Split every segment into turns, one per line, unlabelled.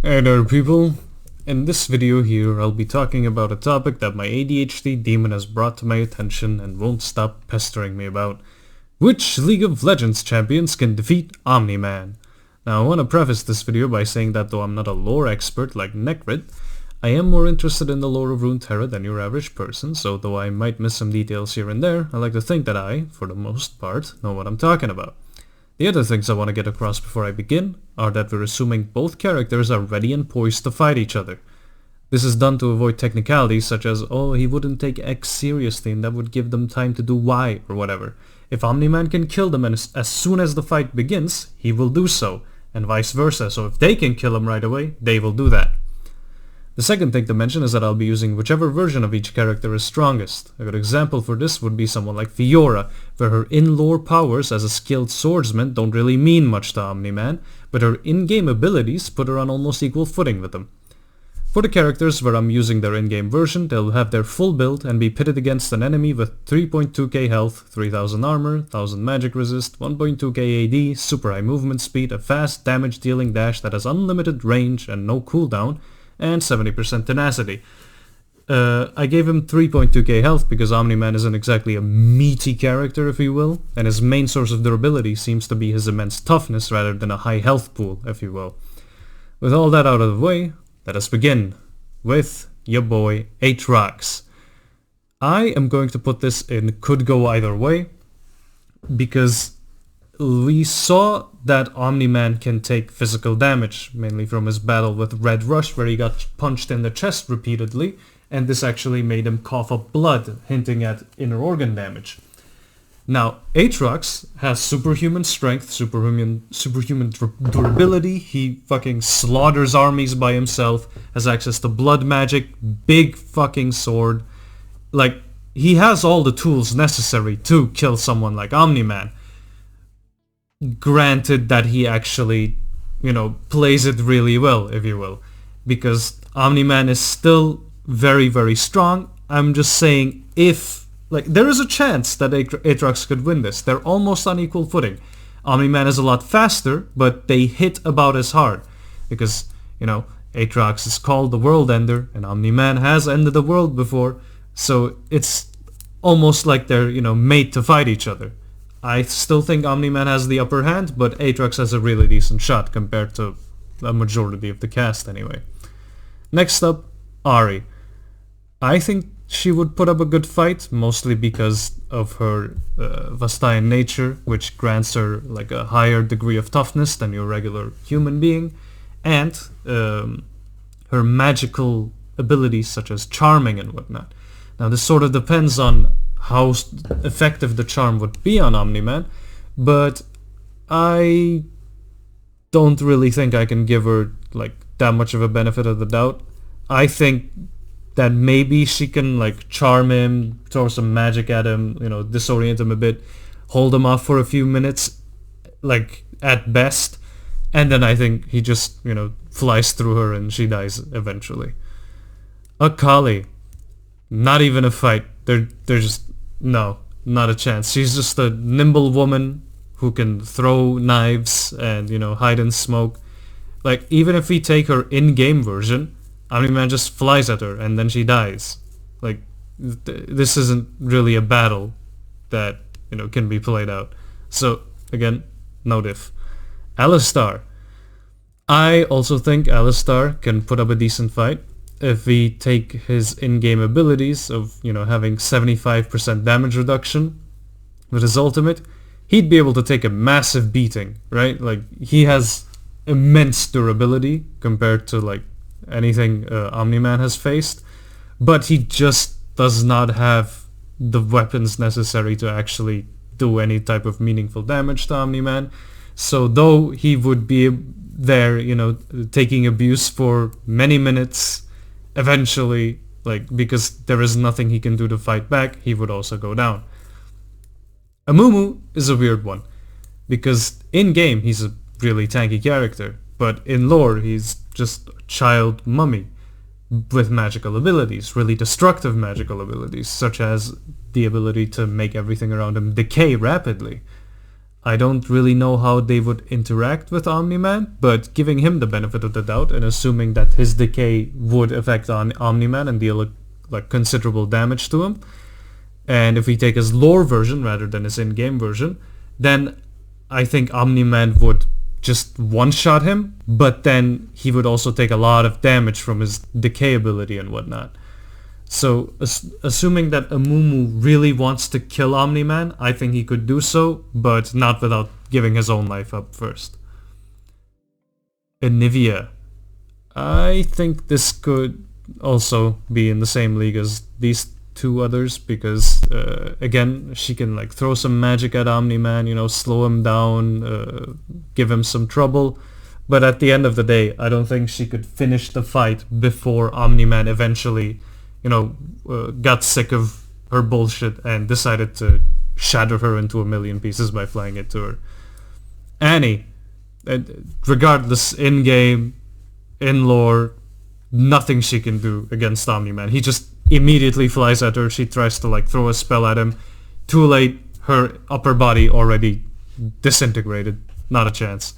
Hey there people, in this video here I'll be talking about a topic that my ADHD demon has brought to my attention and won't stop pestering me about. Which League of Legends champions can defeat Omni-Man? Now I want to preface this video by saying that though I'm not a lore expert like Necrit, I am more interested in the lore of Runeterra than your average person, so though I might miss some details here and there, I like to think that I, for the most part, know what I'm talking about. The other things I want to get across before I begin are that we're assuming both characters are ready and poised to fight each other. This is done to avoid technicalities such as, oh, he wouldn't take X seriously and that would give them time to do Y or whatever. If Omni-Man can kill them and as soon as the fight begins, he will do so, and vice versa, so if they can kill him right away, they will do that. The second thing to mention is that I'll be using whichever version of each character is strongest. A good example for this would be someone like Fiora, where her in-lore powers as a skilled swordsman don't really mean much to Omni-Man, but her in-game abilities put her on almost equal footing with him. For the characters where I'm using their in-game version, they'll have their full build and be pitted against an enemy with 3.2k health, 3000 armor, 1000 magic resist, 1.2k AD, super high movement speed, a fast damage dealing dash that has unlimited range and no cooldown, and 70% tenacity. I gave him 3.2k health because Omni-Man isn't exactly a meaty character, if you will, and his main source of durability seems to be his immense toughness rather than a high health pool, if you will. With all that out of the way, let us begin with your boy Aatrox. I am going to put this in could go either way because we saw that Omni-Man can take physical damage, mainly from his battle with Red Rush where he got punched in the chest repeatedly, and this actually made him cough up blood, hinting at inner organ damage. Now, Aatrox has superhuman strength, superhuman durability, he fucking slaughters armies by himself, has access to blood magic, big fucking sword. Like, he has all the tools necessary to kill someone like Omni-Man. Granted that he actually, plays it really well, if you will. Because Omni-Man is still very, very strong. I'm just saying if, there is a chance that Aatrox could win this. They're almost on equal footing. Omni-Man is a lot faster, but they hit about as hard. Because, Aatrox is called the World Ender, and Omni-Man has ended the world before. So it's almost like they're, made to fight each other. I still think Omni-Man has the upper hand, but Aatrox has a really decent shot compared to a majority of the cast anyway. Next up, Ahri. I think she would put up a good fight, mostly because of her Vastayan nature, which grants her a higher degree of toughness than your regular human being, and her magical abilities such as charming and whatnot. Now this sort of depends on how effective the charm would be on Omni-Man, but I don't really think I can give her that much of a benefit of the doubt. I think that maybe she can charm him, throw some magic at him, disorient him a bit, hold him off for a few minutes, at best, and then I think he just, flies through her and she dies eventually. Akali, not even a fight. They're just, no, not a chance. She's just a nimble woman who can throw knives and, hide in smoke. Even if we take her in-game version, Omni-Man just flies at her and then she dies. This isn't really a battle that, can be played out. So, again, no diff. Alistar. I also think Alistar can put up a decent fight. If we take his in-game abilities of, having 75% damage reduction with his ultimate, he'd be able to take a massive beating, right? He has immense durability compared to, anything Omni-Man has faced, but he just does not have the weapons necessary to actually do any type of meaningful damage to Omni-Man. So though he would be there, taking abuse for many minutes, eventually, because there is nothing he can do to fight back, he would also go down. Amumu is a weird one, because in-game he's a really tanky character, but in lore he's just a child mummy with magical abilities, really destructive magical abilities, such as the ability to make everything around him decay rapidly. I don't really know how they would interact with Omni-Man, but giving him the benefit of the doubt and assuming that his decay would affect on Omni-Man and deal like considerable damage to him, and if we take his lore version rather than his in-game version, then I think Omni-Man would just one-shot him, but then he would also take a lot of damage from his decay ability and whatnot. So, assuming that Amumu really wants to kill Omni-Man, I think he could do so, but not without giving his own life up first. Anivia. I think this could also be in the same league as these two others, because again, she can like throw some magic at Omni-Man, you know, slow him down, give him some trouble, but at the end of the day, I don't think she could finish the fight before Omni-Man eventually, you know, got sick of her bullshit and decided to shatter her into a million pieces by flying it to her. Annie, regardless, in-game, in lore, nothing she can do against Omni-Man. He just immediately flies at her. She tries to like throw a spell at him. Too late, her upper body already disintegrated. Not a chance.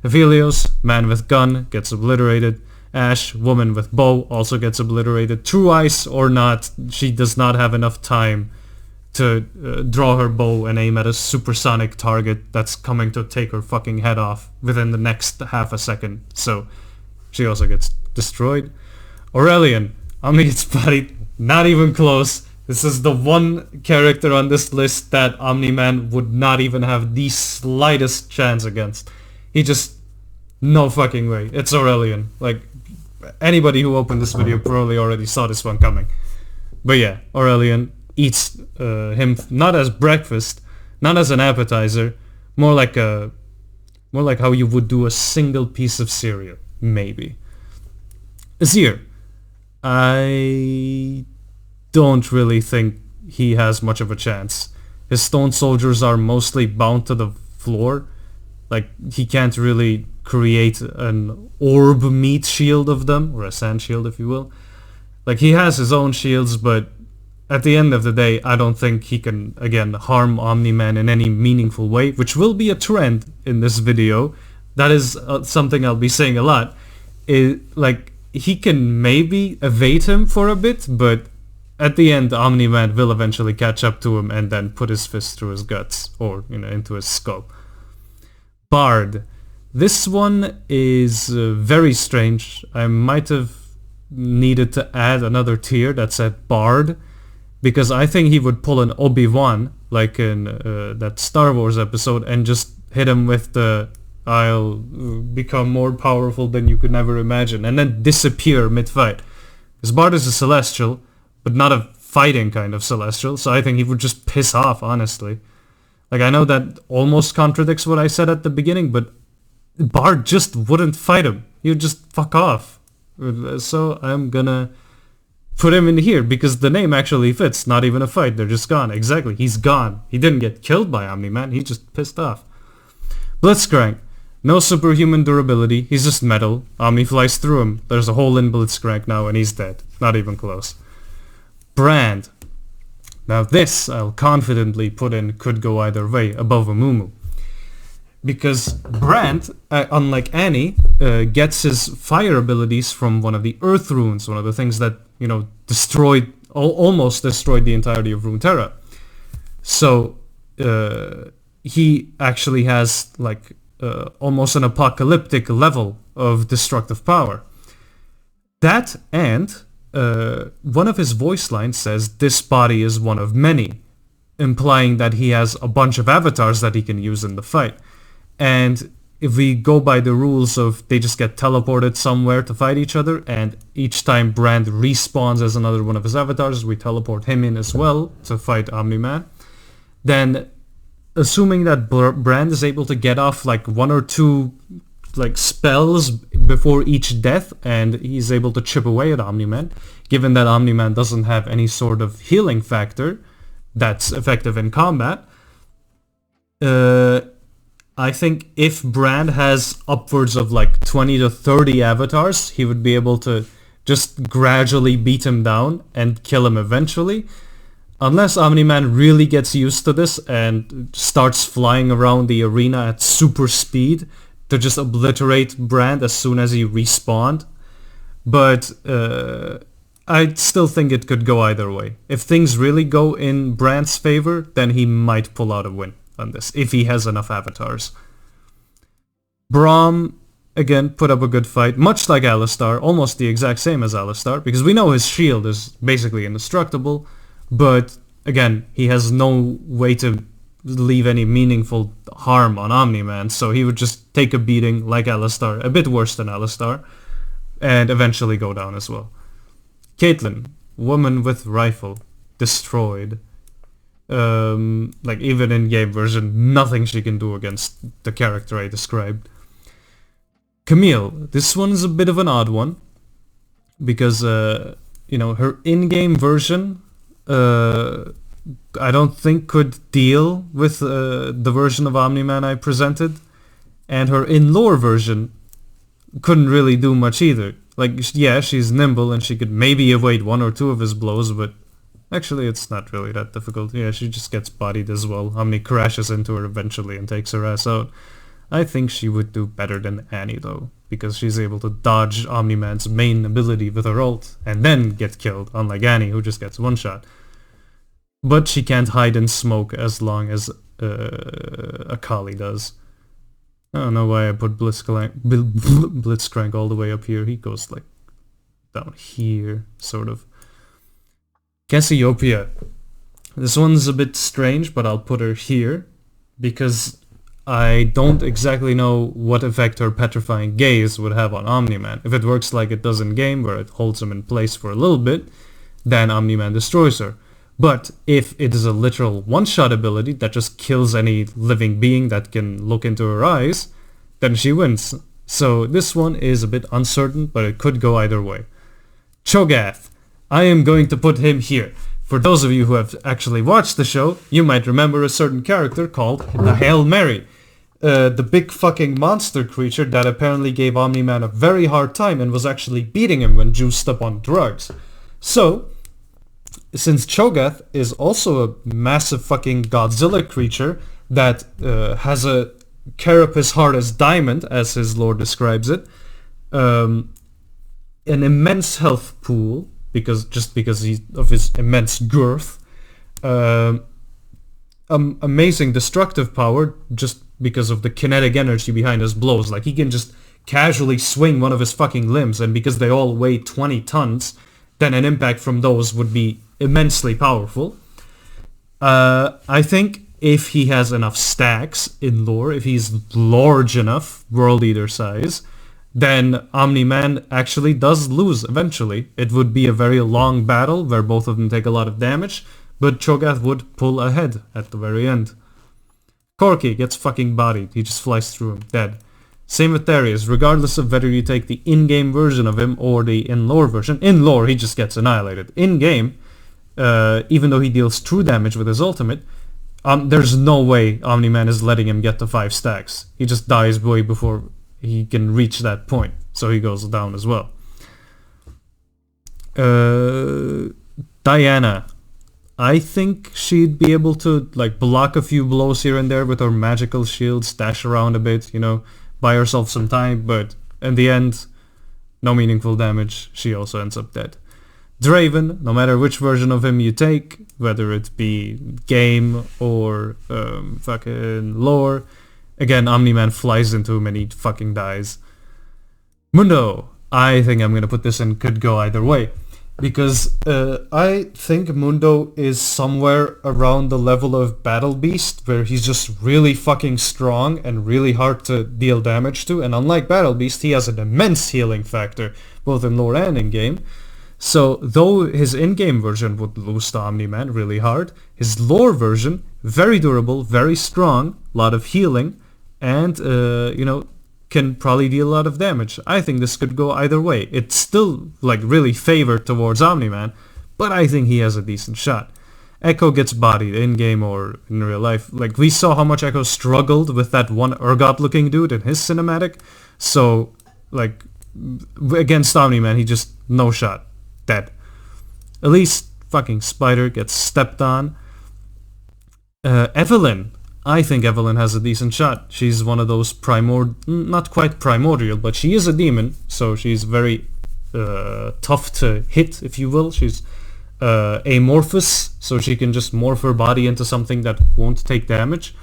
Aphelios, man with gun, gets obliterated. Ashe, woman with bow, also gets obliterated. True Ice or not, she does not have enough time to draw her bow and aim at a supersonic target that's coming to take her fucking head off within the next half a second. So she also gets destroyed. Aurelion, Omni gets bodied. Not even close. This is the one character on this list that Omni-Man would not even have the slightest chance against. He just... no fucking way. It's Aurelion. Like, anybody who opened this video probably already saw this one coming. But yeah, Aurelion eats him not as breakfast, not as an appetizer, more like how you would do a single piece of cereal, maybe. Azir, I don't really think he has much of a chance. His stone soldiers are mostly bound to the floor. Like, he can't really create an orb meat shield of them, or a sand shield if you will. Like, he has his own shields, but at the end of the day, I don't think he can, again, harm Omni-Man in any meaningful way, which will be a trend in this video. That is something I'll be saying a lot. Like, he can maybe evade him for a bit, but at the end, Omni-Man will eventually catch up to him and then put his fist through his guts, or, you know, into his skull. Bard. This one is very strange. I might have needed to add another tier that said Bard, because I think he would pull an Obi-Wan, like in that Star Wars episode, and just hit him with the "I'll become more powerful than you could never imagine," and then disappear mid-fight. Because Bard is a Celestial, but not a fighting kind of Celestial, so I think he would just piss off, honestly. Like, I know that almost contradicts what I said at the beginning, but Bard just wouldn't fight him. He would just fuck off. So I'm gonna put him in here, because the name actually fits. Not even a fight, they're just gone. Exactly, he's gone. He didn't get killed by Omni-Man, he just pissed off. Blitzcrank. No superhuman durability, he's just metal. Omni flies through him. There's a hole in Blitzcrank now and he's dead. Not even close. Brand. Now this, I'll confidently put in could go either way, above Amumu. Because Brand, unlike Annie, gets his fire abilities from one of the Earth Runes, one of the things that, you know, almost destroyed the entirety of Runeterra. So, he actually has, like, almost an apocalyptic level of destructive power. That, and one of his voice lines says, "This body is one of many," implying that he has a bunch of avatars that he can use in the fight. And if we go by the rules of they just get teleported somewhere to fight each other, and each time Brand respawns as another one of his avatars, we teleport him in as well to fight Omni-Man, then assuming that Brand is able to get off like one or two like spells before each death, and he's able to chip away at Omni-Man, given that Omni-Man doesn't have any sort of healing factor that's effective in combat, I think if Brand has upwards of like 20 to 30 avatars, he would be able to just gradually beat him down and kill him eventually. unless Omni-Man really gets used to this and starts flying around the arena at super speed to just obliterate Brand as soon as he respawned. But I still think it could go either way. If things really go in Brand's favor, then he might pull out a win on this, if he has enough avatars. Braum, again, put up a good fight, much like Alistar, almost the exact same as Alistar, because we know his shield is basically indestructible, but again, he has no way to leave any meaningful harm on Omni-Man, so he would just take a beating like Alistar, a bit worse than Alistar, and eventually go down as well. Caitlyn, woman with rifle, destroyed. Like even in game version, nothing she can do against the character I described. Camille, this one is a bit of an odd one, because you know, her in-game version I don't think could deal with the version of Omni-Man I presented, and her in-lore version couldn't really do much either. Like, yeah, she's nimble and she could maybe evade one or two of his blows, but actually it's not really that difficult. Yeah, she just gets bodied as well. Omni crashes into her eventually and takes her ass out. I think she would do better than Annie though, because she's able to dodge Omni-Man's main ability with her ult and then get killed, unlike Annie who just gets one shot. But she can't hide in smoke as long as Akali does. I don't know why I put Blitzcrank all the way up here. He goes like down here, sort of. Cassiopeia. This one's a bit strange, but I'll put her here because I don't exactly know what effect her Petrifying Gaze would have on Omni-Man. If it works like it does in game, where it holds him in place for a little bit, then Omni-Man destroys her. But if it is a literal one-shot ability that just kills any living being that can look into her eyes, then she wins. So this one is a bit uncertain, but it could go either way. Cho'gath. I am going to put him here. For those of you who have actually watched the show, you might remember a certain character called the Hail Mary. The big fucking monster creature that apparently gave Omni-Man a very hard time and was actually beating him when juiced up on drugs. So, since Cho'gath is also a massive fucking Godzilla creature that has a carapace hard as diamond, as his lore describes it, an immense health pool, because of his immense girth, amazing destructive power just because of the kinetic energy behind his blows. Like, he can just casually swing one of his fucking limbs, and because they all weigh 20 tons, then an impact from those would be immensely powerful. I think if he has enough stacks in lore, if he's large enough, World Eater size, then Omni-Man actually does lose eventually. It would be a very long battle where both of them take a lot of damage, but Cho'gath would pull ahead at the very end. Corki gets fucking bodied. He just flies through him, dead. Same with Darius, regardless of whether you take the in-game version of him or the in-lore version. In lore, he just gets annihilated. In-game, even though he deals true damage with his ultimate, there's no way Omni-Man is letting him get to 5 stacks. He just dies way before he can reach that point, so he goes down as well. Diana. I think she'd be able to like block a few blows here and there with her magical shields, dash around a bit, you know, buy herself some time, but in the end, no meaningful damage. She also ends up dead. Draven, no matter which version of him you take, whether it be game or fucking lore, again, Omni-Man flies into him and he fucking dies. Mundo. I think I'm gonna put this in could go either way. Because I think Mundo is somewhere around the level of Battle Beast, where he's just really fucking strong and really hard to deal damage to. And unlike Battle Beast, he has an immense healing factor, both in lore and in-game. So, though his in-game version would lose to Omni-Man really hard, his lore version, very durable, very strong, lot of healing, and, you know, can probably deal a lot of damage. I think this could go either way. It's still, like, really favored towards Omni-Man, but I think he has a decent shot. Echo gets bodied in-game or in real life. Like, we saw how much Echo struggled with that one Urgot-looking dude in his cinematic, so, like, against Omni-Man, he just, no shot. Dead. At least fucking spider gets stepped on. Evelyn. I think Evelyn has a decent shot. She's one of those not quite primordial, but she is a demon, so she's very tough to hit, if you will. She's amorphous, so she can just morph her body into something that won't take damage.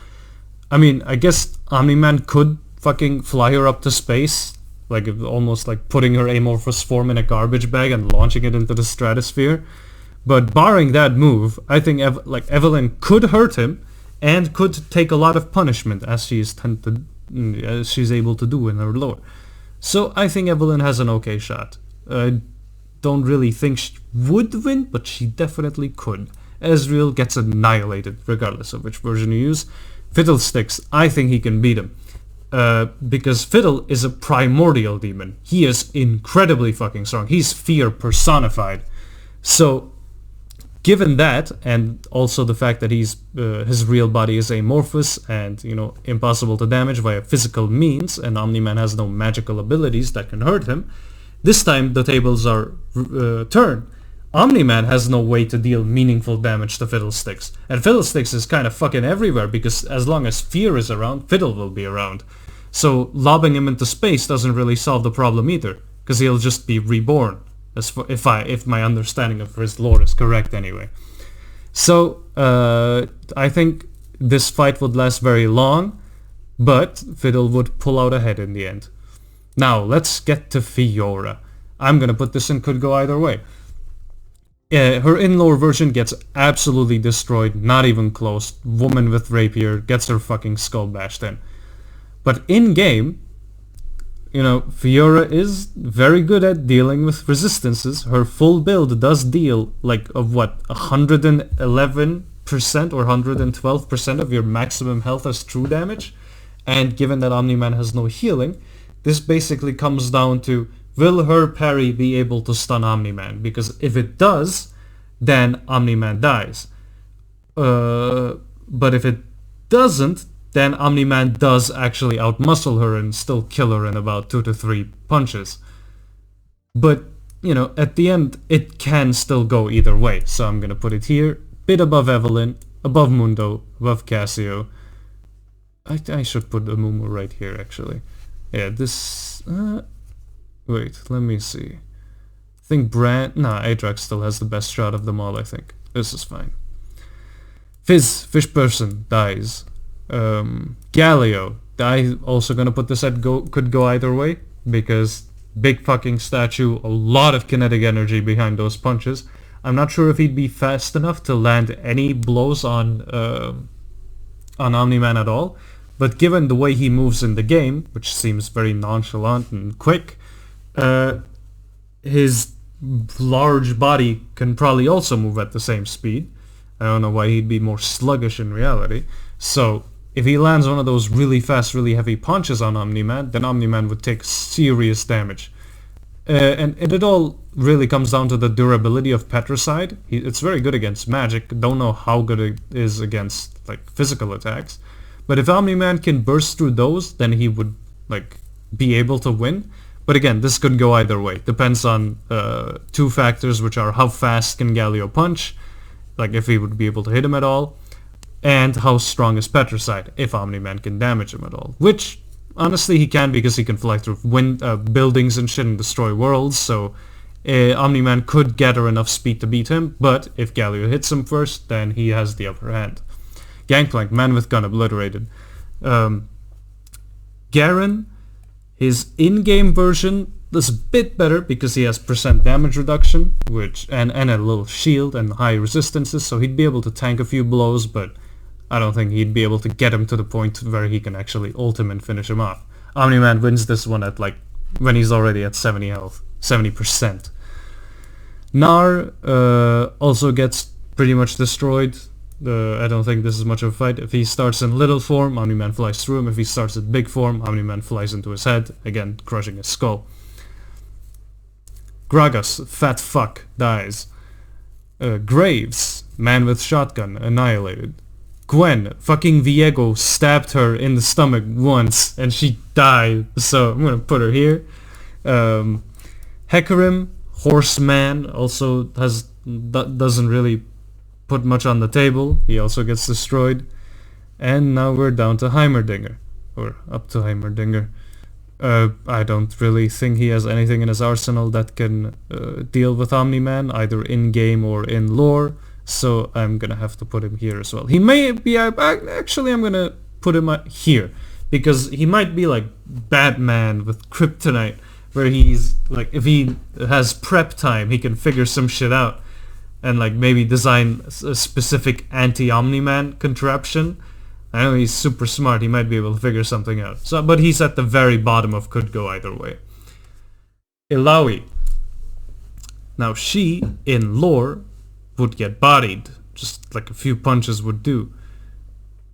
I mean, I guess Omni-Man could fucking fly her up to space, like almost like putting her amorphous form in a garbage bag and launching it into the stratosphere. But barring that move, I think Evelyn could hurt him and could take a lot of punishment, as she's able to do in her lore. So I think Evelyn has an okay shot. I don't really think she would win, but she definitely could. Ezreal gets annihilated, regardless of which version you use. Fiddlesticks, I think he can beat him. Because Fiddle is a primordial demon. He is incredibly fucking strong. He's fear personified. So, given that, and also the fact that his real body is amorphous and, impossible to damage via physical means, and Omni-Man has no magical abilities that can hurt him, this time the tables are turned. Omni-Man has no way to deal meaningful damage to Fiddlesticks, and Fiddlesticks is kind of fucking everywhere because as long as Fear is around, Fiddle will be around. So lobbing him into space doesn't really solve the problem either, because he'll just be reborn, if my understanding of his lore is correct anyway. So I think this fight would last very long, but Fiddle would pull out ahead in the end. Now let's get to Fiora. I'm gonna put this in could go either way. Her in-lore version gets absolutely destroyed, not even close. Woman with rapier gets her fucking skull bashed in. But in-game, Fiora is very good at dealing with resistances. Her full build does deal, 111% or 112% of your maximum health as true damage. And given that Omni-Man has no healing, this basically comes down to, will her parry be able to stun Omni-Man? Because if it does, then Omni-Man dies. But if it doesn't, then Omni-Man does actually outmuscle her and still kill her in about 2 to 3 punches. But, at the end, it can still go either way. So I'm gonna put it here, bit above Evelyn, above Mundo, above Cassio. I should put Amumu right here, actually. Yeah, this... wait, let me see. I think Aatrox still has the best shot of them all, I think. This is fine. Fish person, dies. Galio. I also gonna put this at could go either way, because big fucking statue, a lot of kinetic energy behind those punches. I'm not sure if he'd be fast enough to land any blows on Omni-Man at all, but given the way he moves in the game, which seems very nonchalant and quick, his large body can probably also move at the same speed. I don't know why he'd be more sluggish in reality. So if he lands one of those really fast, really heavy punches on Omni-Man, then Omni-Man would take serious damage. And it all really comes down to the durability of Petricide. It's very good against magic. Don't know how good it is against physical attacks. But if Omni-Man can burst through those, then he would be able to win. But again, this could go either way. Depends on 2 factors, which are how fast can Galio punch, if he would be able to hit him at all, and how strong is Petricide, if Omni-Man can damage him at all. Which, honestly, he can, because he can fly through buildings and shit and destroy worlds, so Omni-Man could gather enough speed to beat him, but if Galio hits him first, then he has the upper hand. Gangplank, man with gun, obliterated. Garen, his in-game version is a bit better because he has % damage reduction, and a little shield and high resistances, so he'd be able to tank a few blows, but I don't think he'd be able to get him to the point where he can actually ult him and finish him off. Omni-Man wins this one at when he's already at 70 health, 70%. Gnar also gets pretty much destroyed. I don't think this is much of a fight. If he starts in little form, Omni-Man flies through him. If he starts in big form, Omni-Man flies into his head, again crushing his skull. Gragas, fat fuck, dies. Graves, man with shotgun, annihilated. Gwen, fucking Viego stabbed her in the stomach once and she died, so I'm gonna put her here. Hecarim, horseman, also has doesn't really put much on the table. He also gets destroyed. And now we're down to Heimerdinger. Or up to Heimerdinger. I don't really think he has anything in his arsenal that can deal with Omni-Man, either in-game or in lore. So I'm gonna have to put him here as well. He may be... Actually, I'm gonna put him here. Because he might be like Batman with Kryptonite. Where he's like, if he has prep time, he can figure some shit out. And like maybe design a specific anti-Omni-Man contraption. I know he's super smart, he might be able to figure something out. So, but he's at the very bottom of could go either way. Illaoi. Now she, in lore, would get bodied. Just like a few punches would do.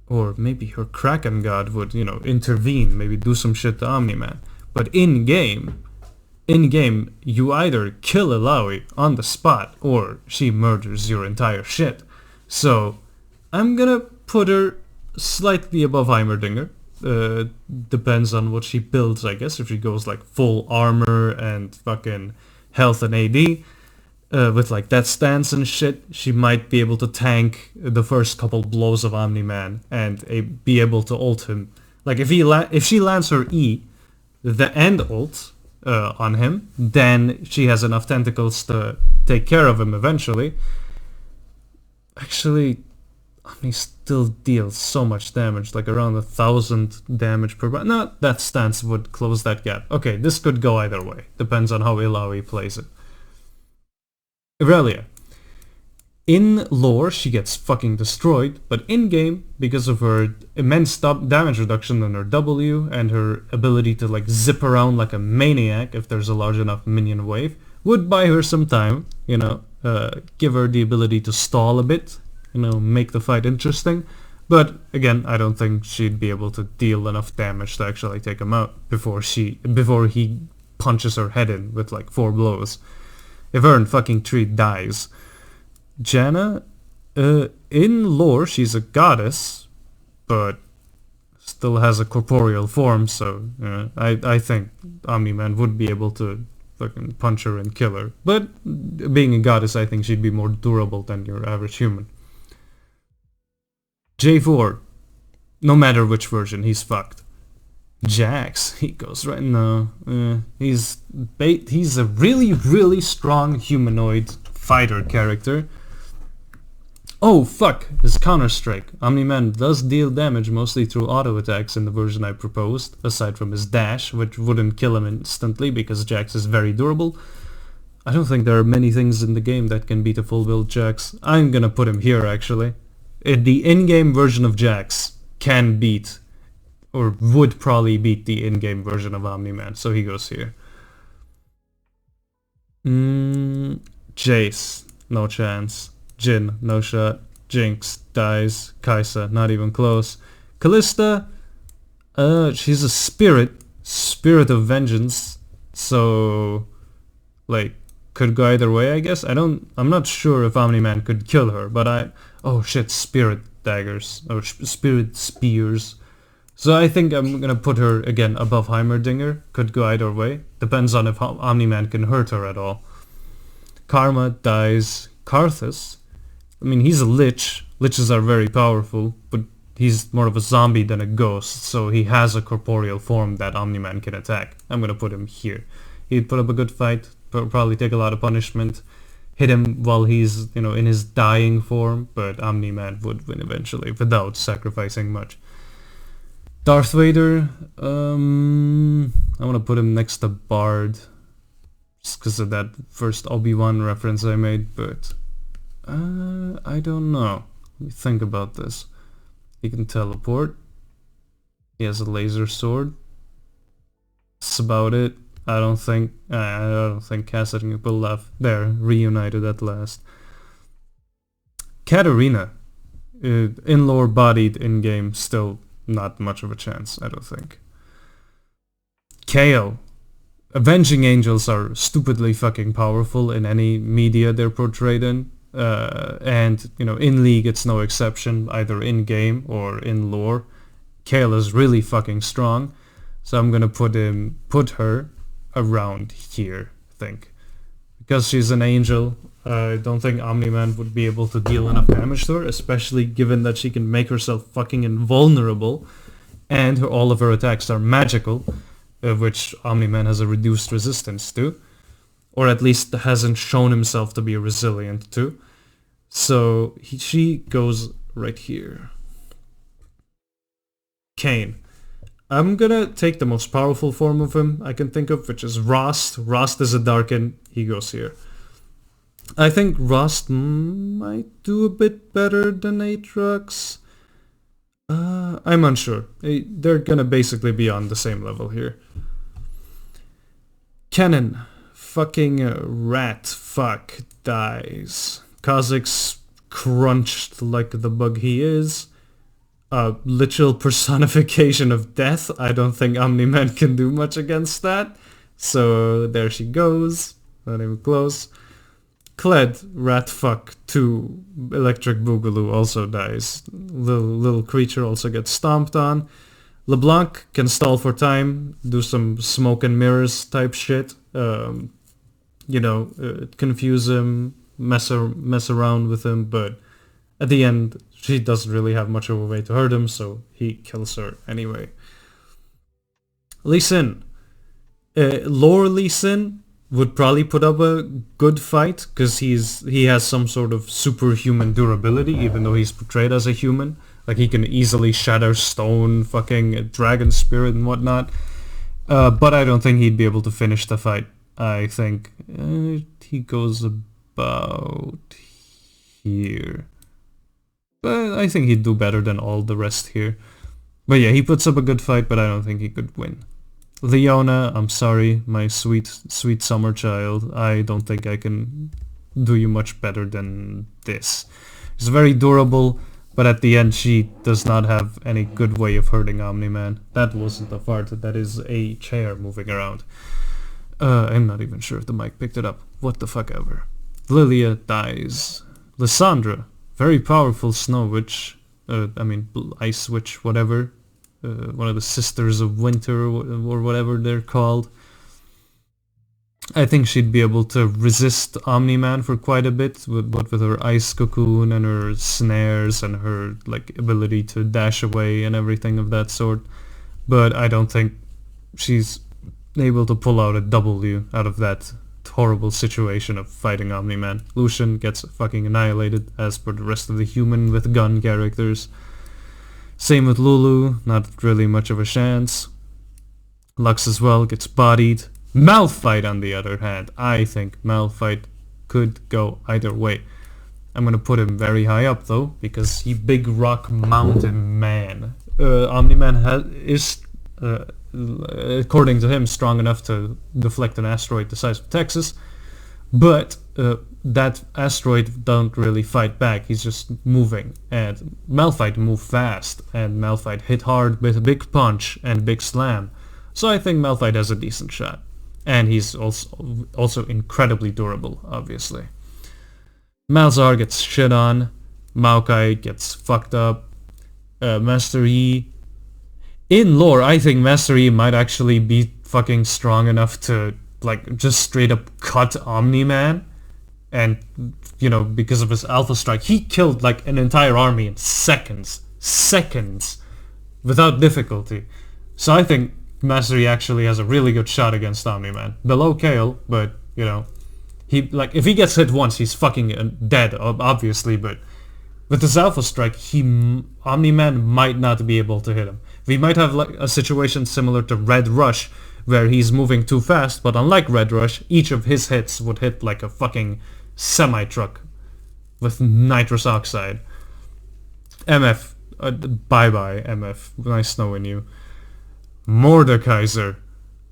Or maybe her Kraken God would, intervene, maybe do some shit to Omni-Man. But in-game, you either kill Illaoi on the spot, or she murders your entire shit. So, I'm gonna put her slightly above Heimerdinger. Depends on what she builds, I guess. If she goes like full armor and fucking health and AD, with like that stance and shit, she might be able to tank the first couple blows of Omni-Man and be able to ult him. Like if she lands her E, the end ult on him, then she has enough tentacles to take care of him eventually. Actually, Omni still deals so much damage, like around 1,000 damage per round. No, that stance would close that gap. Okay, this could go either way. Depends on how Illaoi plays it. Irelia. In lore, she gets fucking destroyed, but in-game, because of her immense damage reduction on her W and her ability to like zip around like a maniac if there's a large enough minion wave, would buy her some time, give her the ability to stall a bit, make the fight interesting. But again, I don't think she'd be able to deal enough damage to actually take him out before he punches her head in with like 4 blows. If her fucking tree dies. Janna, in lore, she's a goddess, but still has a corporeal form, so I think Omni-Man would be able to fucking punch her and kill her. But being a goddess, I think she'd be more durable than your average human. J4, no matter which version, he's fucked. Jax, he goes right now. He's a really, really strong humanoid fighter character. Oh fuck, his Counter-Strike. Omni-Man does deal damage mostly through auto attacks in the version I proposed, aside from his dash, which wouldn't kill him instantly because Jax is very durable. I don't think there are many things in the game that can beat a full build Jax. I'm gonna put him here actually. The in-game version of Jax can beat, or would probably beat the in-game version of Omni-Man, so he goes here. Jace, no chance. Jhin, no shot. Jinx, dies. Kai'Sa, not even close. Kalista, she's a spirit of vengeance, so, like, could go either way, I guess. I'm not sure if Omni-Man could kill her, but oh shit, spirit daggers, or spirit spears. So I think I'm gonna put her, again, above Heimerdinger. Could go either way. Depends on if Omni-Man can hurt her at all. Karma dies. Karthus, I mean, he's a lich. Liches are very powerful, but he's more of a zombie than a ghost, so he has a corporeal form that Omni-Man can attack. I'm gonna put him here. He'd put up a good fight, probably take a lot of punishment, hit him while he's, in his dying form, but Omni-Man would win eventually without sacrificing much. Darth Vader, I want to put him next to Bard, just because of that first Obi-Wan reference I made, but I don't know. Let me think about this. He can teleport. He has a laser sword. That's about it. I don't think Cassidy can pull off. There, reunited at last. Katarina, in lore bodied in game, still not much of a chance, I don't think. Kayle. Avenging Angels are stupidly fucking powerful in any media they're portrayed in. And, in League it's no exception, either in game or in lore. Kayle is really fucking strong. So I'm gonna put her around here, I think. because she's an angel, I don't think Omni-Man would be able to deal enough damage to her, especially given that she can make herself fucking invulnerable, and all of her attacks are magical, which Omni-Man has a reduced resistance to, or at least hasn't shown himself to be resilient to. So she goes right here. Kayn. I'm gonna take the most powerful form of him I can think of, which is Rost. Rost is a Darkin. He goes here. I think Rost might do a bit better than Aatrox. I'm unsure. They're gonna basically be on the same level here. Kennen. Fucking rat fuck dies. Kha'Zix crunched like the bug he is. A literal personification of death. I don't think Omni-Man can do much against that. So there she goes. Not even close. Kled, Ratfuck 2, Electric Boogaloo also dies. Little creature also gets stomped on. LeBlanc can stall for time, do some smoke and mirrors type shit. Confuse him, mess around with him, but at the end, she doesn't really have much of a way to hurt him, so he kills her anyway. Lee Sin. Lore Lee Sin would probably put up a good fight, because he has some sort of superhuman durability, even though he's portrayed as a human. Like, he can easily shatter stone, fucking dragon spirit and whatnot. But I don't think he'd be able to finish the fight. I think he goes about here. But I think he'd do better than all the rest here. But yeah, he puts up a good fight, but I don't think he could win. Leona, I'm sorry, my sweet summer child. I don't think I can do you much better than this. She's very durable, but at the end she does not have any good way of hurting Omni-Man. That wasn't a fart, that is a chair moving around. I'm not even sure if the mic picked it up. What the fuck ever. Lilia dies. Lisandra, very powerful snow witch. Ice witch, whatever. One of the sisters of winter or whatever they're called. I think she'd be able to resist Omni-Man for quite a bit, but with her ice cocoon and her snares and her ability to dash away and everything of that sort. But I don't think she's able to pull out a W out of that horrible situation of fighting Omni-Man. Lucian gets fucking annihilated, as per the rest of the human with gun characters. Same with Lulu, not really much of a chance. Lux as well gets bodied. Malphite, on the other hand, I think Malphite could go either way. I'm gonna put him very high up though, because he big rock mountain man. Omni-Man is, according to him, strong enough to deflect an asteroid the size of Texas, but that asteroid don't really fight back, he's just moving, and Malphite move fast, and Malphite hit hard with a big punch and big slam, so I think Malphite has a decent shot, and he's also incredibly durable, obviously. Malzahar gets shit on, Maokai gets fucked up, Master Yi. In lore, I think Master Yi might actually be fucking strong enough to just straight up cut Omni-Man, and because of his Alpha Strike, he killed an entire army in seconds, without difficulty. So I think Master Yi actually has a really good shot against Omni-Man. Below Kale, but he if he gets hit once, he's fucking dead, obviously. But with his Alpha Strike, Omni-Man might not be able to hit him. We might have a situation similar to Red Rush, where he's moving too fast, but unlike Red Rush, each of his hits would hit like a fucking semi-truck with nitrous oxide. MF, bye-bye MF, nice knowing you. Mordekaiser,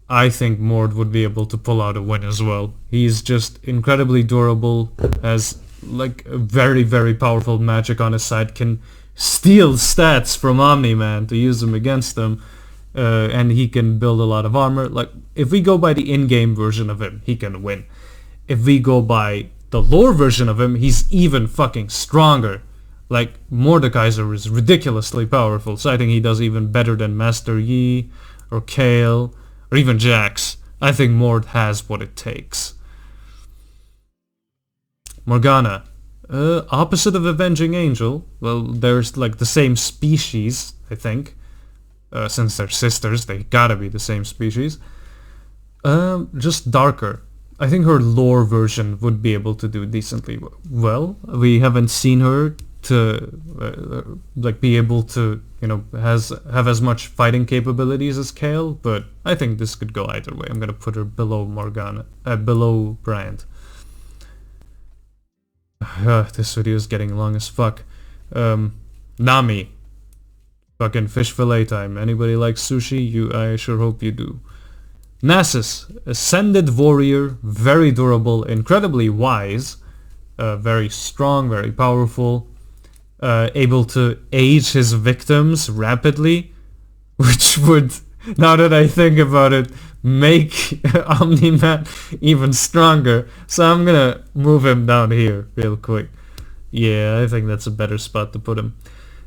I think Mord would be able to pull out a win as well. He's just incredibly durable, has a very, very powerful magic on his side, can steal stats from Omni-Man to use them against them, and he can build a lot of armor. If we go by the in-game version of him, he can win. If we go by the lore version of him, he's even fucking stronger. Mordekaiser is ridiculously powerful, so I think he does even better than Master Yi, or Kale, or even Jax. I think Mord has what it takes. Morgana. Opposite of Avenging Angel. Well, there's like the same species, I think. Since they're sisters, they gotta be the same species. Just darker. I think her lore version would be able to do decently well. We haven't seen her to like be able to, you know, have as much fighting capabilities as Kayle, but I think this could go either way. I'm gonna put her below Morgana, below Bryant. This video is getting long as fuck. Nami. Fucking fish fillet time. Anybody like sushi? I sure hope you do. Nasus, Ascended Warrior, very durable, incredibly wise, very strong, very powerful, able to age his victims rapidly, which would, now that I think about it, make Omni-Man even stronger. So I'm gonna move him down here real quick. Yeah, I think that's a better spot to put him.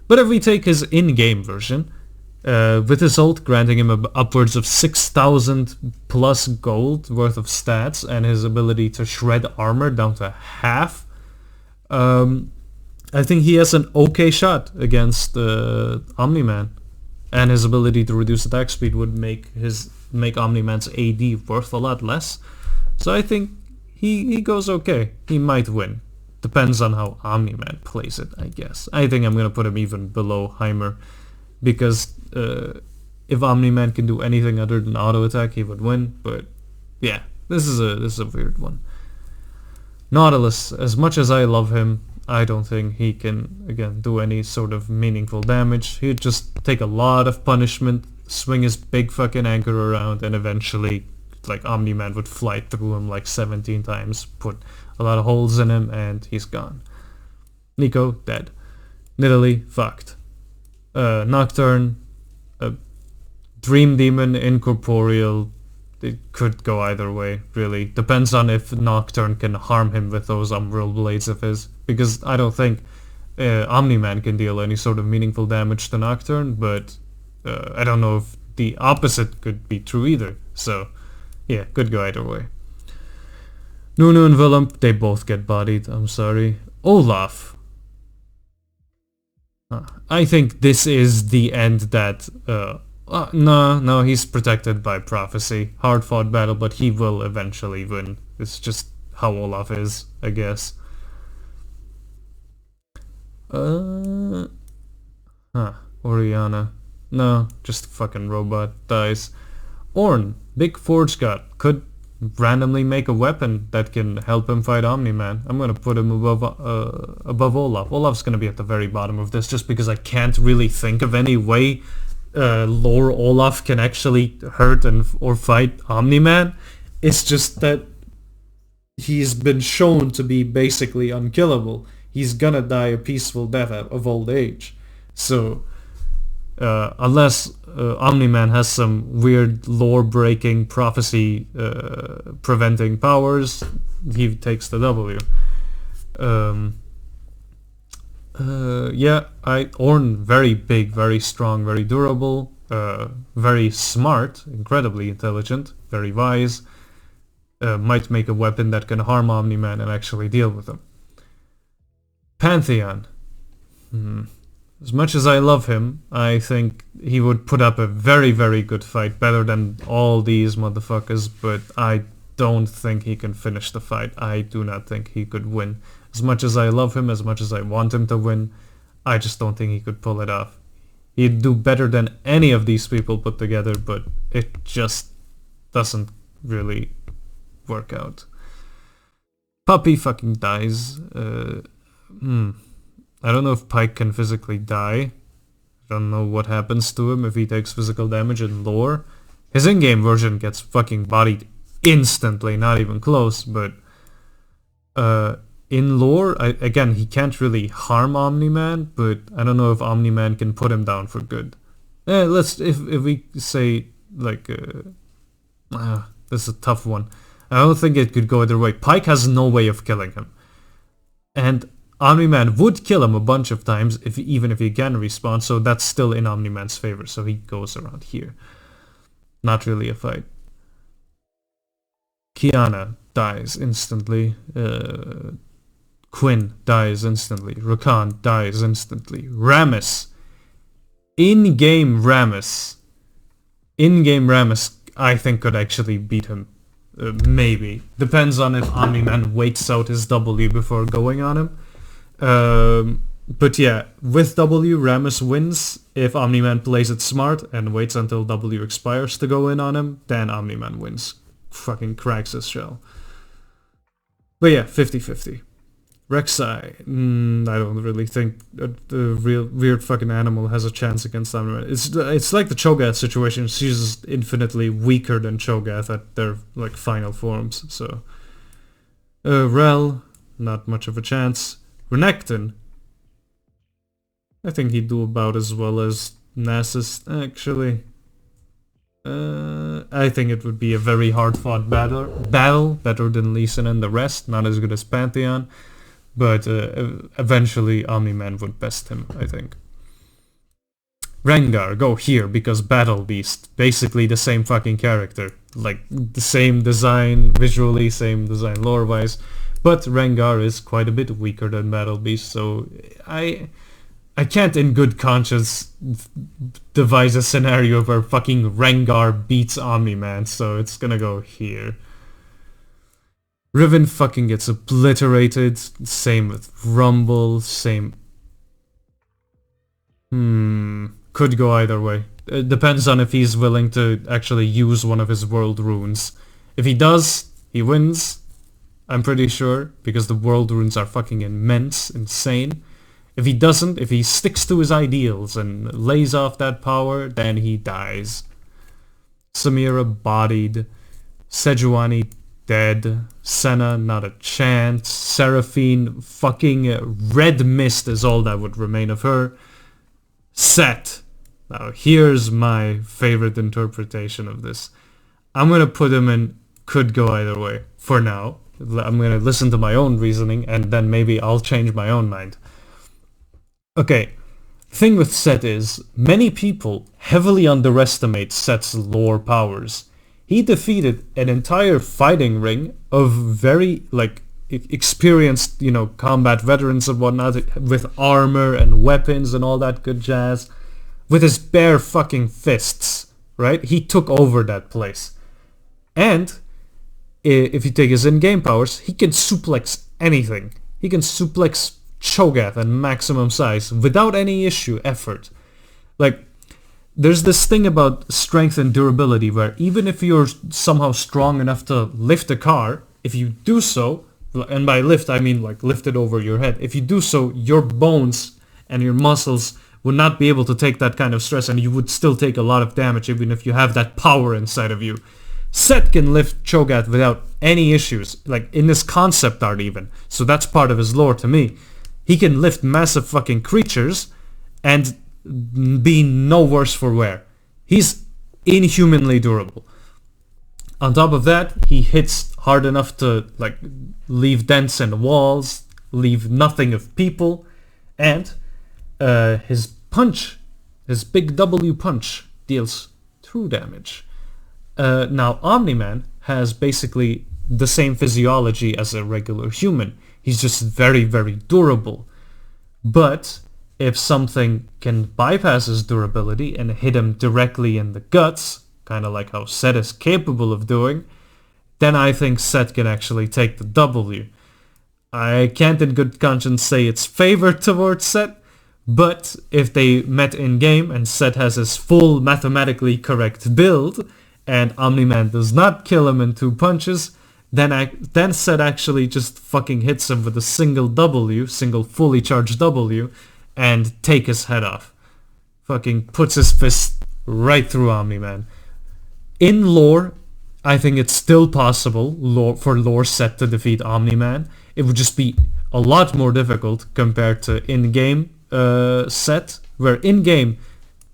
But if we take his in-game version, with his ult granting him upwards of 6,000 plus gold worth of stats and his ability to shred armor down to half, I think he has an okay shot against Omni-Man. And his ability to reduce attack speed would make Omni-Man's AD worth a lot less. So I think he goes okay. He might win. Depends on how Omni-Man plays it, I guess. I think I'm going to put him even below Heimer. Because if Omni-Man can do anything other than auto attack, he would win. But yeah, this is a weird one. Nautilus, as much as I love him, I don't think he can again do any sort of meaningful damage. He'd just take a lot of punishment, swing his big fucking anchor around, and eventually, like, Omni-Man would fly through him like 17 times, put a lot of holes in him, and he's gone. Nico, dead. Nidalee, fucked. Nocturne, Dream Demon, Incorporeal. It could go either way, really. Depends on if Nocturne can harm him with those Umbral Blades of his. Because I don't think Omni-Man can deal any sort of meaningful damage to Nocturne, but I don't know if the opposite could be true either. So, yeah, could go either way. Nunu and Willump, they both get bodied, I'm sorry. Olaf. I think this is the end that... no, he's protected by prophecy. Hard-fought battle, but he will eventually win. It's just how Olaf is, I guess. Orianna. No, just a fucking robot. Dies. Ornn, big Forge God, could randomly make a weapon that can help him fight Omni-Man. I'm gonna put him above Olaf. Olaf's gonna be at the very bottom of this just because I can't really think of any way lore Olaf can actually hurt or fight Omni-Man. It's just that he's been shown to be basically unkillable. He's gonna die a peaceful death of old age. So unless Omni-Man has some weird lore-breaking prophecy preventing powers, he takes the W. Ornn, very big, very strong, very durable, very smart, incredibly intelligent, very wise, might make a weapon that can harm Omni-Man and actually deal with him. Pantheon. As much as I love him, I think he would put up a very, very good fight, better than all these motherfuckers, but I don't think he can finish the fight. I do not think he could win. As much as I love him, as much as I want him to win, I just don't think he could pull it off. He'd do better than any of these people put together, but it just doesn't really work out. Puppy fucking dies. I don't know if Pyke can physically die. I don't know what happens to him if he takes physical damage in lore. His in-game version gets fucking bodied instantly, not even close, but in lore, again, he can't really harm Omni-Man, but I don't know if Omni-Man can put him down for good. If we say, like, this is a tough one. I don't think it could go either way. Pyke has no way of killing him. And Omni-Man would kill him a bunch of times, even if he can respawn, so that's still in Omni-Man's favor, so he goes around here. Not really a fight. Kiana dies instantly. Quinn dies instantly. Rakan dies instantly. Rammus. In-game Rammus. In-game Rammus, I think, could actually beat him. Maybe. Depends on if Omni-Man waits out his W before going on him. But yeah, with W, Rammus wins. If Omni-Man plays it smart and waits until W expires to go in on him, then Omni-Man wins. Fucking cracks his shell. But yeah, 50-50. Rek'Sai, I don't really think the real weird fucking animal has a chance against Omni-Man. It's like the Cho'gath situation. She's infinitely weaker than Cho'gath at their like final forms. So, Rel, not much of a chance. Renekton, I think he'd do about as well as Nasus. Actually, I think it would be a very hard-fought battle, better than Lucian and the rest. Not as good as Pantheon. But eventually Omni-Man would best him, I think. Rengar, go here, because Battle Beast, basically the same fucking character. Like, the same design, visually, same design lore-wise. But Rengar is quite a bit weaker than Battle Beast, so I can't in good conscience devise a scenario where fucking Rengar beats Omni-Man, so it's gonna go here. Riven fucking gets obliterated. Same with Rumble. Same. Could go either way. It depends on if he's willing to actually use one of his world runes. If he does, he wins. I'm pretty sure. Because the world runes are fucking immense. Insane. If he doesn't, if he sticks to his ideals and lays off that power, then he dies. Samira bodied. Sejuani dead. Senna, not a chance. Seraphine, fucking red mist is all that would remain of her. Set. Now here's my favorite interpretation of this. I'm gonna put him in could go either way, for now. I'm gonna listen to my own reasoning and then maybe I'll change my own mind. Okay, thing with Set is, many people heavily underestimate Set's lore powers. He defeated an entire fighting ring of very, like, experienced, you know, combat veterans and whatnot, with armor and weapons and all that good jazz, with his bare fucking fists, right? He took over that place. And, if you take his in-game powers, he can suplex anything. He can suplex Cho'gath at maximum size, without any effort. Like, there's this thing about strength and durability where even if you're somehow strong enough to lift a car, if you do so, and by lift I mean like lift it over your head, if you do so, your bones and your muscles would not be able to take that kind of stress and you would still take a lot of damage even if you have that power inside of you. Set can lift Cho'gath without any issues, like in this concept art even, so that's part of his lore to me. He can lift massive fucking creatures and be no worse for wear. He's inhumanly durable. On top of that, he hits hard enough to like leave dents in walls, leave nothing of people, and his punch, his big W punch, deals true damage. Now Omni-Man has basically the same physiology as a regular human. He's just very, very durable. But if something can bypass his durability and hit him directly in the guts, kind of like how Set is capable of doing, then I think Set can actually take the W. I can't in good conscience say it's favored towards Set, but if they met in-game and Set has his full mathematically correct build, and Omni-Man does not kill him in 2 punches, then Set actually just fucking hits him with a single W, single fully charged W, and take his head off. Fucking puts his fist right through Omni-Man. In lore, I think it's still possible for lore Set to defeat Omni-Man. It would just be a lot more difficult compared to in-game Set, where in-game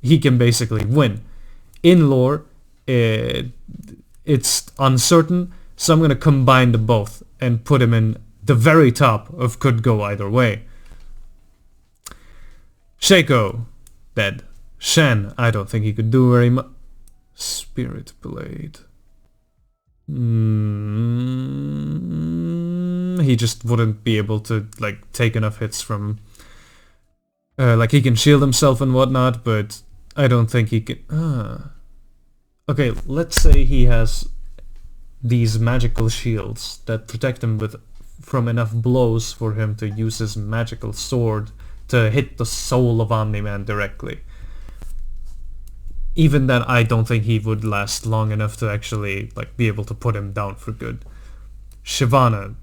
he can basically win. In lore, it's uncertain, so I'm going to combine the both and put him in the very top of could go either way. Shaco, dead. Shen, I don't think he could do very much. Spirit Blade. He just wouldn't be able to like take enough hits from like he can shield himself and whatnot, but I don't think he can. Okay, let's say he has these magical shields that protect him from enough blows for him to use his magical sword to hit the soul of Omni-Man directly. Even then, I don't think he would last long enough to actually like be able to put him down for good. Shyvana,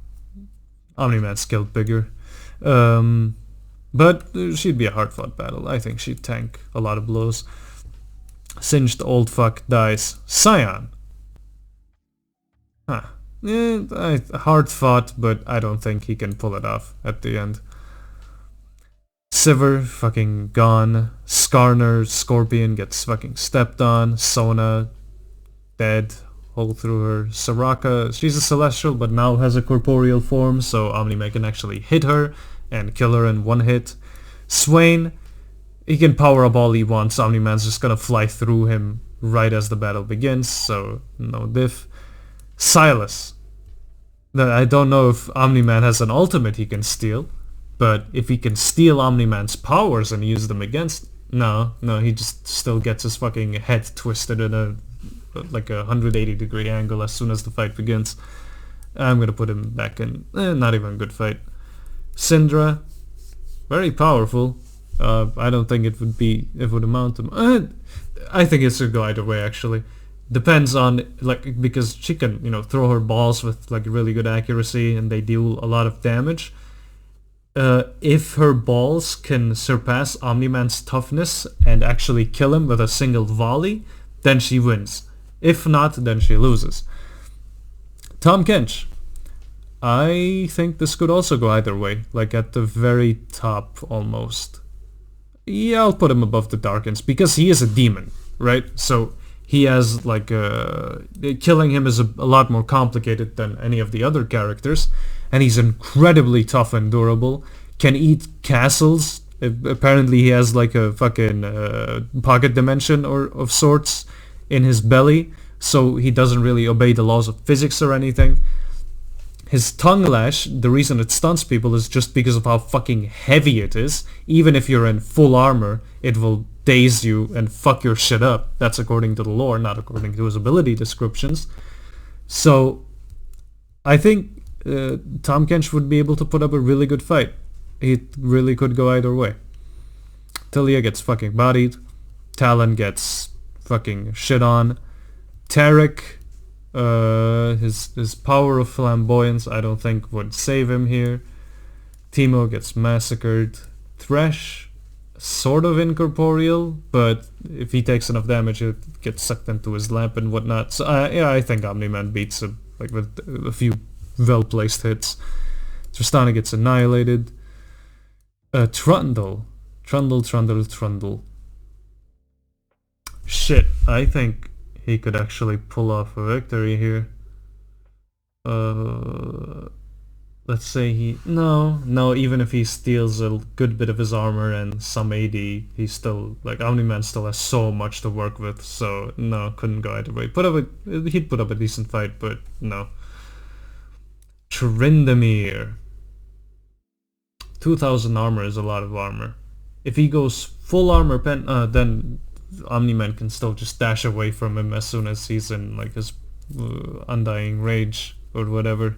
Omni-Man skilled bigger. But she'd be a hard-fought battle. I think she'd tank a lot of blows. Singed old fuck dies. Scion. Hard-fought, but I don't think he can pull it off at the end. Sivir, fucking gone. Skarner, Scorpion gets fucking stepped on. Sona, dead. Hole through her. Soraka, she's a Celestial, but now has a corporeal form, so Omni-Man can actually hit her and kill her in one hit. Swain, he can power up all he wants. Omni-Man's just gonna fly through him right as the battle begins, so no diff. Silas. I don't know if Omni-Man has an ultimate he can steal, but if he can steal Omni-Man's powers and use them against... No, he just still gets his fucking head twisted in a 180 degree angle as soon as the fight begins. I'm gonna put him back in... not even a good fight. Syndra, very powerful. I don't think it would amount to... I think it should go either way, actually. Depends on, like, because she can, throw her balls with, like, really good accuracy and they deal a lot of damage. If her balls can surpass Omni-Man's toughness and actually kill him with a single volley, then she wins. If not, then she loses. Tahm Kench. I think this could also go either way, like at the very top almost. Yeah, I'll put him above the Darkins because he is a demon, right? So he has like killing him is a lot more complicated than any of the other characters, and he's incredibly tough and durable. Can eat castles. Apparently he has like a fucking pocket dimension or of sorts in his belly, so he doesn't really obey the laws of physics or anything. His tongue lash, the reason it stuns people is just because of how fucking heavy it is. Even if you're in full armor, it will daze you and fuck your shit up. That's according to the lore, not according to his ability descriptions. So, I think Tahm Kench would be able to put up a really good fight. It really could go either way. Talia gets fucking bodied. Talon gets fucking shit on. Taric... his power of flamboyance I don't think would save him here. Teemo gets massacred. Thresh, sort of incorporeal, but if he takes enough damage it gets sucked into his lamp and whatnot. So yeah, I think Omni-Man beats him like with a few well-placed hits. Tristana gets annihilated. Trundle. Shit, I think he could actually pull off a victory here. Let's say no, even if he steals a good bit of his armor and some AD, he's still, like, Omni-Man still has so much to work with, so no, couldn't go either way. He'd put up a decent fight, but no. Tryndamere. 2000 armor is a lot of armor. If he goes full armor, then Omni-Man can still just dash away from him as soon as he's in like his undying rage or whatever.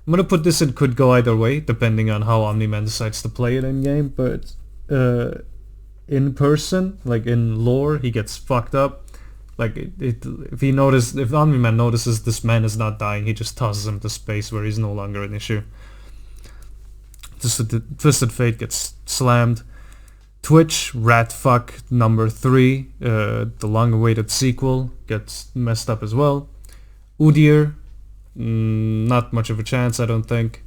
I'm gonna put this in could go either way depending on how Omni-Man decides to play it in game, but in person, like in lore, he gets fucked up. Like if Omni-Man notices this man is not dying, he just tosses him to space where he's no longer an issue. Twisted Fate gets slammed. Twitch, Ratfuck number 3, the long-awaited sequel, gets messed up as well. Udyr, not much of a chance, I don't think.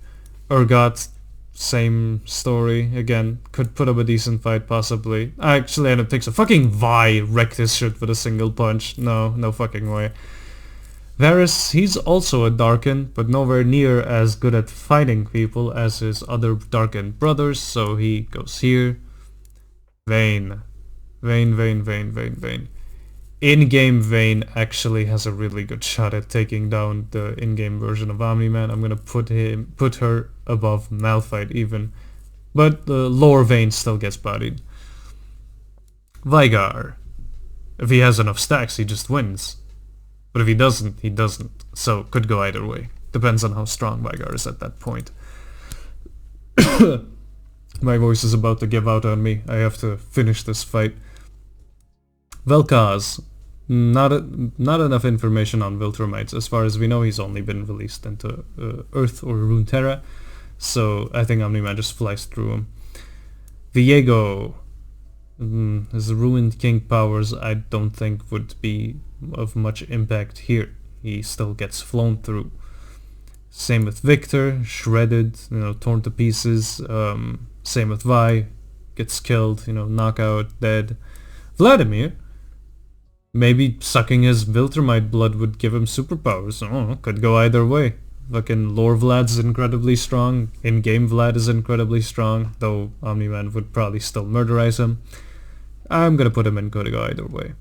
Urgot, same story, again, could put up a decent fight possibly. Actually, I don't think so. Fucking Vi wrecked his shit with a single punch. No fucking way. Varus, he's also a Darkin, but nowhere near as good at fighting people as his other Darkin brothers, so he goes here. Vayne. in-game Vayne actually has a really good shot at taking down the in-game version of Omni-Man. I'm gonna put her above Malphite even. But the lore Vayne still gets bodied. Veigar. If he has enough stacks, he just wins. But if he doesn't, he doesn't. So, could go either way. Depends on how strong Veigar is at that point. My voice is about to give out on me. I have to finish this fight. Vel'Koz. Not enough information on Viltrumites. As far as we know, he's only been released into Earth or Runeterra. So I think Omni-Man just flies through him. Viego. His Ruined King powers I don't think would be of much impact here. He still gets flown through. Same with Victor, shredded, torn to pieces. Same with Vi, gets killed, knockout, dead. Vladimir, maybe sucking his Viltrumite blood would give him superpowers. Oh, could go either way. Fucking lore Vlad's incredibly strong. In-game Vlad is incredibly strong, though Omni-Man would probably still murderize him. I'm gonna put him in could go either way.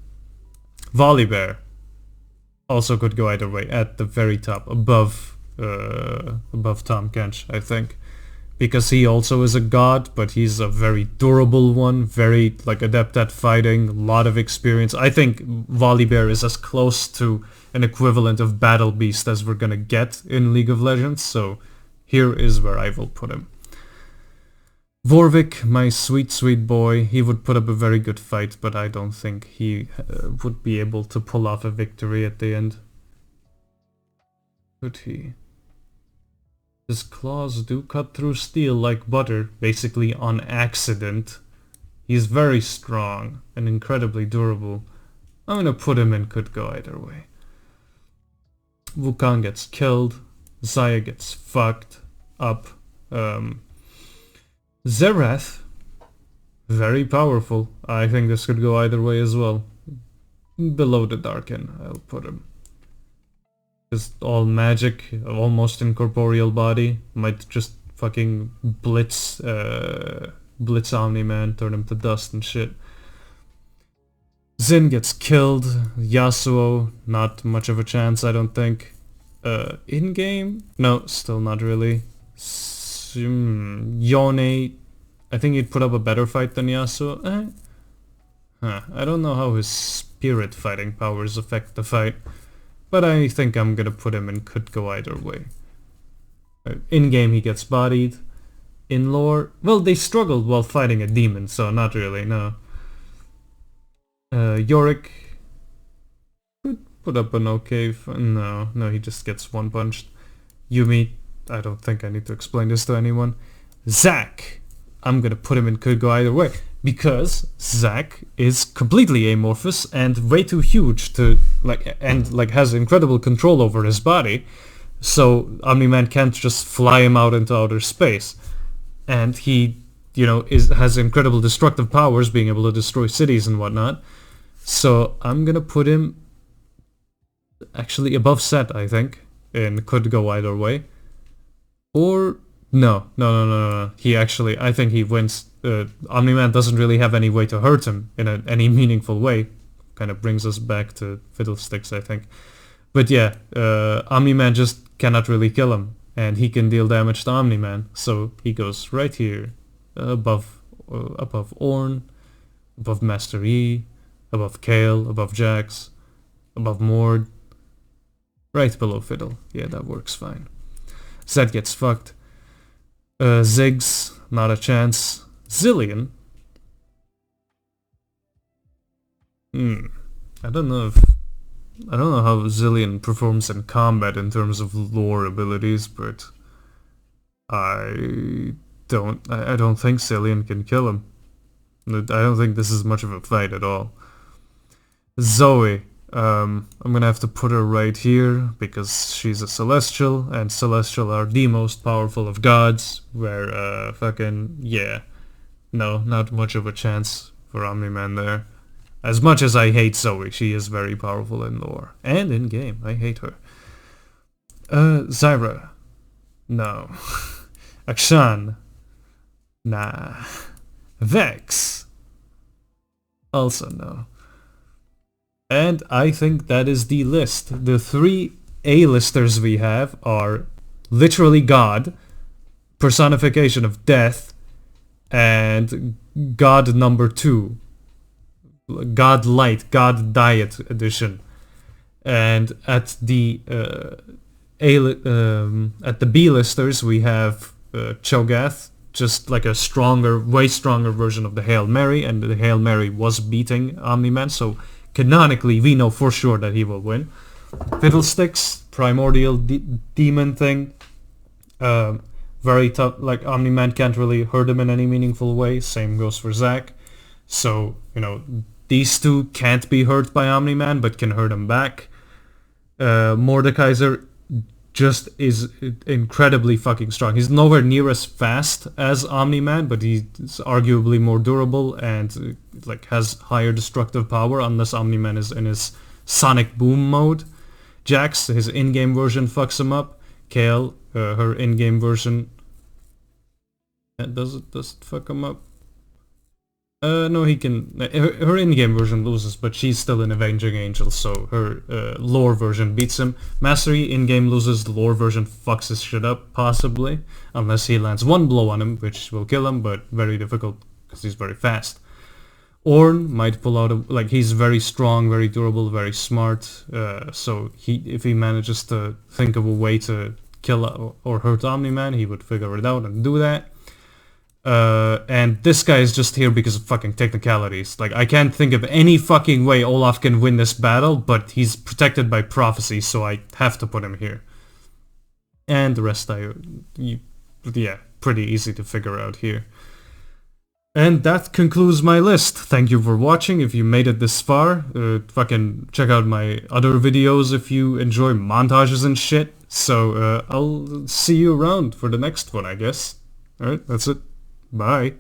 Volibear also could go either way, at the very top, above Tom Kench, I think. Because he also is a god, but he's a very durable one, very adept at fighting, a lot of experience. I think Volibear is as close to an equivalent of Battle Beast as we're gonna get in League of Legends, so here is where I will put him. Vorvik, my sweet, sweet boy, he would put up a very good fight, but I don't think he would be able to pull off a victory at the end. Could he? His claws do cut through steel like butter, basically on accident. He's very strong and incredibly durable. I'm gonna put him in could go either way. Wukong gets killed. Xayah gets fucked up. Zerath, very powerful. I think this could go either way as well. Below the Darken, I'll put him. Just all magic, almost incorporeal body. Might just fucking blitz Omni-Man, turn him to dust and shit. Xin gets killed. Yasuo, not much of a chance, I don't think. In-game? No, still not really. Yone, I think he'd put up a better fight than Yasuo. I don't know how his spirit fighting powers affect the fight, but I think I'm gonna put him in could go either way. In-game he gets bodied. In lore, well, they struggled while fighting a demon, so not really, no. Yorick could put up an okay no, he just gets one punched. Yumi, I don't think I need to explain this to anyone. Zac, I'm gonna put him in could go either way, because Zac is completely amorphous and way too huge to has incredible control over his body, so Omni-Man can't just fly him out into outer space. And he, has incredible destructive powers, being able to destroy cities and whatnot. So I'm gonna put him actually above Set, I think, and could go either way. Or no. He actually, I think he wins. Omni-Man doesn't really have any way to hurt him in any meaningful way. Kind of brings us back to Fiddlesticks, I think. But yeah, Omni-Man just cannot really kill him, and he can deal damage to Omni-Man. So he goes right here, above Ornn, above Master Yi, above Kayle, above Jax, above Mord, right below Fiddle. Yeah, that works fine. Zed gets fucked. Ziggs, not a chance. Zilean. I don't know how Zilean performs in combat in terms of lore abilities, but I don't think Zilean can kill him. I don't think this is much of a fight at all. Zoe. I'm gonna have to put her right here because she's a Celestial, and Celestial are the most powerful of gods, where no, not much of a chance for Omni-Man there. As much as I hate Zoe, she is very powerful in lore. And in game, I hate her. Zyra. No. Akshan. Nah. Vex. Also no. And I think that is the list. The 3 A-listers we have are literally God, personification of death, and God number 2, God Light, God Diet edition. And at the at the B-listers we have Cho'gath, just like a stronger, way stronger version of the Hail Mary, and the Hail Mary was beating Omni-Man, so canonically we know for sure that he will win. Fiddlesticks, primordial demon thing, very tough, like Omni-Man can't really hurt him in any meaningful way, same goes for Zac. So, you know, these two can't be hurt by Omni-Man, but can hurt him back. Mordekaiser just is incredibly fucking strong. He's nowhere near as fast as Omni-Man, but he's arguably more durable and like has higher destructive power unless Omni-Man is in his sonic boom mode. Jax, his in-game version fucks him up. Kayle, her in-game version, does it fuck him up? No, he can. Her in-game version loses, but she's still an Avenging Angel, so her lore version beats him. Mastery in-game loses, the lore version fucks his shit up, possibly, unless he lands one blow on him, which will kill him, but very difficult because he's very fast. Ornn might pull out like he's very strong, very durable, very smart. So if he manages to think of a way to kill or hurt Omni-Man, he would figure it out and do that. And this guy is just here because of fucking technicalities. Like, I can't think of any fucking way Olaf can win this battle, but he's protected by prophecy, so I have to put him here. And the rest yeah, pretty easy to figure out here. And that concludes my list. Thank you for watching. If you made it this far, fucking check out my other videos if you enjoy montages and shit. So, I'll see you around for the next one, I guess. Alright, that's it. Bye.